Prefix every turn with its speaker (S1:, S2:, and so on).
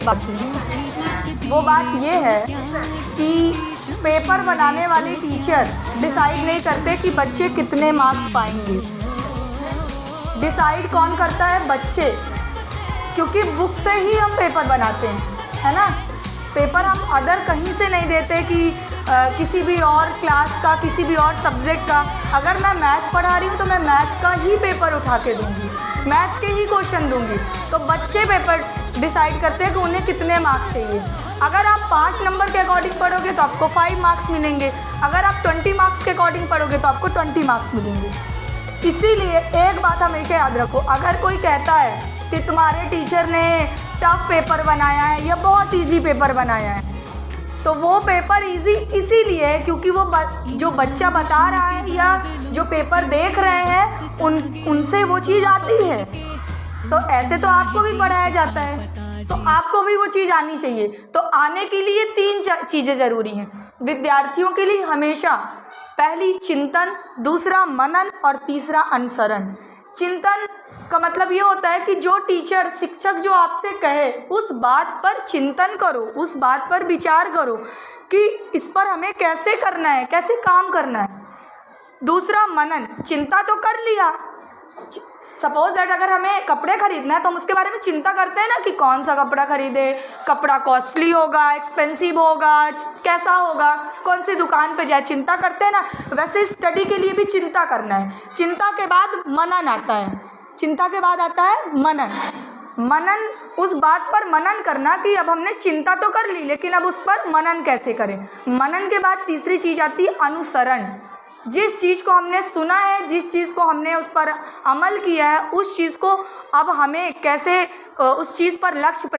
S1: बात है। वो बात ये है कि पेपर बनाने वाले टीचर डिसाइड नहीं करते कि बच्चे कितने मार्क्स पाएंगे। डिसाइड कौन करता है? बच्चे, क्योंकि बुक से ही हम पेपर बनाते हैं, है ना। पेपर हम अदर कहीं से नहीं देते कि किसी भी और क्लास का, किसी भी और सब्जेक्ट का। अगर मैं मैथ पढ़ा रही हूँ तो मैं मैथ का ही पेपर उठा के दूँगी, मैथ के ही क्वेश्चन दूँगी। तो बच्चे पेपर डिसाइड करते हैं कि उन्हें कितने मार्क्स चाहिए। अगर आप 5 नंबर के अकॉर्डिंग पढ़ोगे तो आपको 5 मार्क्स मिलेंगे। अगर आप 20 मार्क्स के अकॉर्डिंग पढ़ोगे तो आपको 20 मार्क्स मिलेंगे। इसीलिए एक बात हमेशा याद रखो, अगर कोई कहता है कि तुम्हारे टीचर ने टफ पेपर बनाया है या बहुत इजी पेपर बनाया है, तो वो पेपर इजी इसीलिए है क्योंकि वो जो बच्चा बता रहा है या जो पेपर देख रहे हैं उनसे वो चीज़ आती है। तो ऐसे तो आपको भी पढ़ाया जाता है, तो आपको भी वो चीज़ आनी चाहिए। तो आने के लिए 3 चीज़ें ज़रूरी हैं विद्यार्थियों के लिए हमेशा। पहली चिंतन, दूसरा मनन और तीसरा अनुसरण। चिंतन का मतलब ये होता है कि जो टीचर, शिक्षक जो आपसे कहे उस बात पर चिंतन करो, उस बात पर विचार करो कि इस पर हमें कैसे करना है, कैसे काम करना है। दूसरा मनन, चिंता तो कर लिया। सपोज दैट अगर हमें कपड़े खरीदना है तो हम उसके बारे में चिंता करते हैं ना कि कौन सा कपड़ा खरीदे, कपड़ा कॉस्टली होगा, एक्सपेंसिव होगा, कैसा होगा, कौन सी दुकान पे जाए, चिंता करते हैं ना। वैसे स्टडी के लिए भी चिंता करना है। चिंता के बाद मनन आता है, चिंता के बाद आता है मनन। मनन, उस बात पर मनन करना कि अब हमने चिंता तो कर ली लेकिन अब उस पर मनन कैसे करें। मनन के बाद तीसरी चीज़ आती है अनुसरण। जिस चीज़ को हमने सुना है, जिस चीज़ को हमने उस पर अमल किया है, उस चीज़ को अब हमें कैसे उस चीज़ पर लक्ष्य